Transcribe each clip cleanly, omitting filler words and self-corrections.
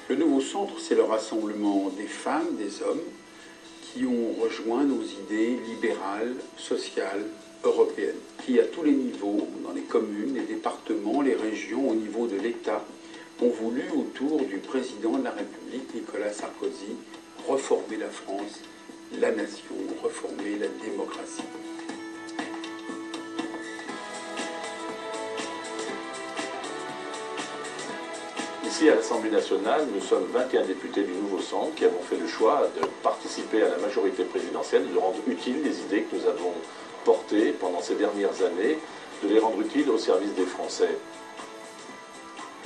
Le nouveau centre, c'est le rassemblement des femmes, des hommes qui ont rejoint nos idées libérales, sociales, européennes, qui à tous les niveaux, dans les communes, les départements, les régions, au niveau de l'État, ont voulu, autour du président de la République, Nicolas Sarkozy, reformer la France, la nation, reformer la démocratie. Ici, à l'Assemblée nationale, nous sommes 21 députés du Nouveau Centre qui avons fait le choix de participer à la majorité présidentielle, de rendre utiles les idées que nous avons portées pendant ces dernières années, de les rendre utiles au service des Français.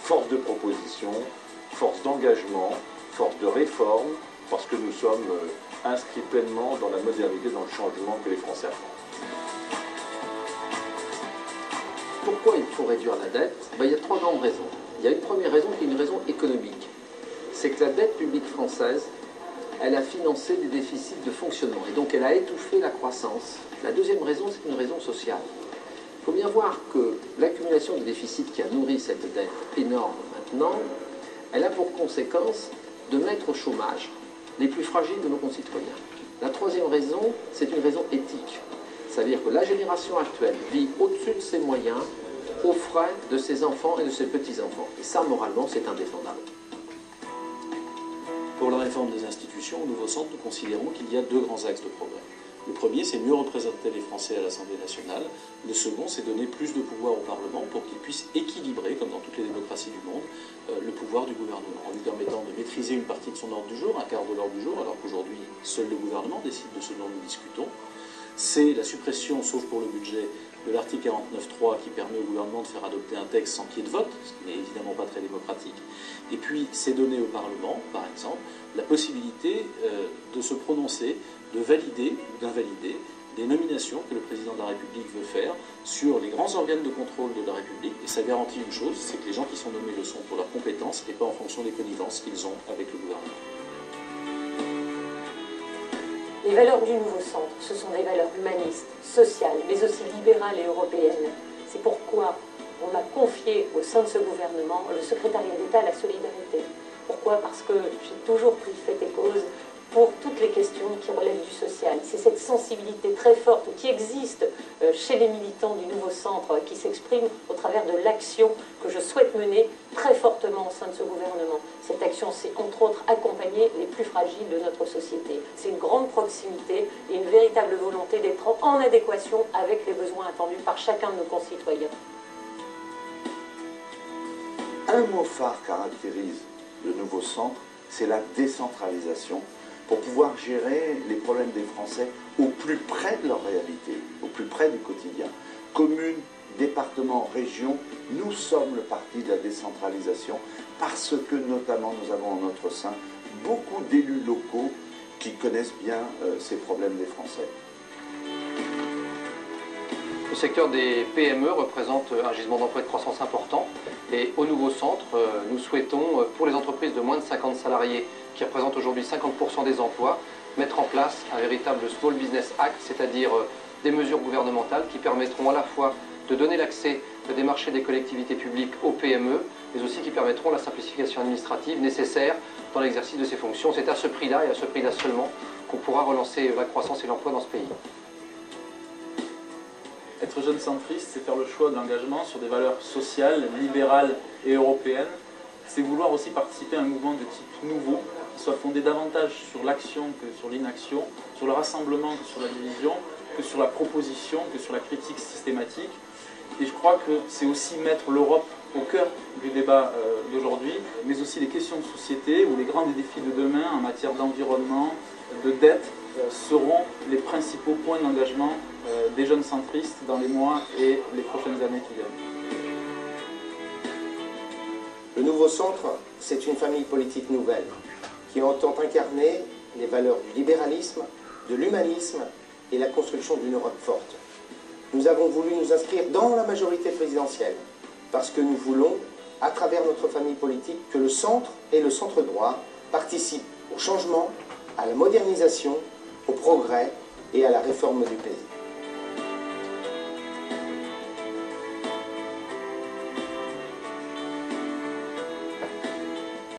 Force de proposition, force d'engagement, force de réforme, parce que nous sommes inscrits pleinement dans la modernité, dans le changement que les Français attendent. Pourquoi il faut réduire la dette? Il y a trois grandes raisons. Il y a une première raison qui est une raison économique. C'est que la dette publique française, elle a financé des déficits de fonctionnement et donc elle a étouffé la croissance. La deuxième raison, c'est une raison sociale. Il faut bien voir que l'accumulation de déficits qui a nourri cette dette énorme maintenant, elle a pour conséquence de mettre au chômage les plus fragiles de nos concitoyens. La troisième raison, c'est une raison éthique. C'est-à-dire que la génération actuelle vit au-dessus de ses moyens, aux frais de ses enfants et de ses petits-enfants. Et ça, moralement, c'est indéfendable. Pour la réforme des institutions, au Nouveau Centre, nous considérons qu'il y a deux grands axes de progrès. Le premier, c'est mieux représenter les Français à l'Assemblée nationale. Le second, c'est donner plus de pouvoir au Parlement pour qu'il puisse équilibrer, comme dans toutes les démocraties du monde, le pouvoir du gouvernement, en lui permettant de maîtriser une partie de son ordre du jour, un quart de l'ordre du jour, alors qu'aujourd'hui, seul le gouvernement décide de ce dont nous discutons. C'est la suppression, sauf pour le budget, de l'article 49.3 qui permet au gouvernement de faire adopter un texte sans qu'il y ait de vote, ce qui n'est évidemment pas très démocratique. Et puis, c'est donner au Parlement, par exemple, la possibilité de se prononcer, de valider ou d'invalider des nominations que le président de la République veut faire sur les grands organes de contrôle de la République. Et ça garantit une chose, c'est que les gens qui sont nommés le sont pour leurs compétences et pas en fonction des connivences qu'ils ont avec le gouvernement. Les valeurs du Nouveau Centre, ce sont des valeurs humanistes, sociales, mais aussi libérales et européennes. C'est pourquoi on a confié au sein de ce gouvernement le secrétariat d'État à la solidarité. Pourquoi? Parce que j'ai toujours pris fait et cause pour toutes les questions qui relèvent du social. C'est cette sensibilité très forte qui existe chez les militants du Nouveau Centre, qui s'exprime au travers de l'action que je souhaite mener très fortement au sein de ce gouvernement. Cette action, c'est entre autres accompagner les plus fragiles de notre société. C'est une grande proximité et une véritable volonté d'être en adéquation avec les besoins attendus par chacun de nos concitoyens. Un mot phare caractérise le Nouveau Centre, c'est la décentralisation, pour pouvoir gérer les problèmes des Français au plus près de leur réalité, au plus près du quotidien. Communes, départements, régions, nous sommes le parti de la décentralisation parce que notamment nous avons en notre sein beaucoup d'élus locaux qui connaissent bien ces problèmes des Français. Le secteur des PME représente un gisement d'emploi de croissance important et au Nouveau Centre, nous souhaitons, pour les entreprises de moins de 50 salariés qui représentent aujourd'hui 50% des emplois, mettre en place un véritable Small Business Act, c'est-à-dire des mesures gouvernementales qui permettront à la fois de donner l'accès des marchés des collectivités publiques aux PME, mais aussi qui permettront la simplification administrative nécessaire dans l'exercice de ces fonctions. C'est à ce prix-là et à ce prix-là seulement qu'on pourra relancer la croissance et l'emploi dans ce pays. Être jeune centriste, c'est faire le choix de l'engagement sur des valeurs sociales, libérales et européennes. C'est vouloir aussi participer à un mouvement de type nouveau, qui soit fondé davantage sur l'action que sur l'inaction, sur le rassemblement que sur la division, que sur la proposition, que sur la critique systématique. Et je crois que c'est aussi mettre l'Europe au cœur du débat d'aujourd'hui, mais aussi les questions de société ou les grands défis de demain en matière d'environnement, de dette, seront les principaux points d'engagement des jeunes centristes dans les mois et les prochaines années qui viennent. Le Nouveau Centre, c'est une famille politique nouvelle qui entend incarner les valeurs du libéralisme, de l'humanisme et la construction d'une Europe forte. Nous avons voulu nous inscrire dans la majorité présidentielle parce que nous voulons, à travers notre famille politique, que le centre et le centre droit participent au changement, à la modernisation, au progrès et à la réforme du pays.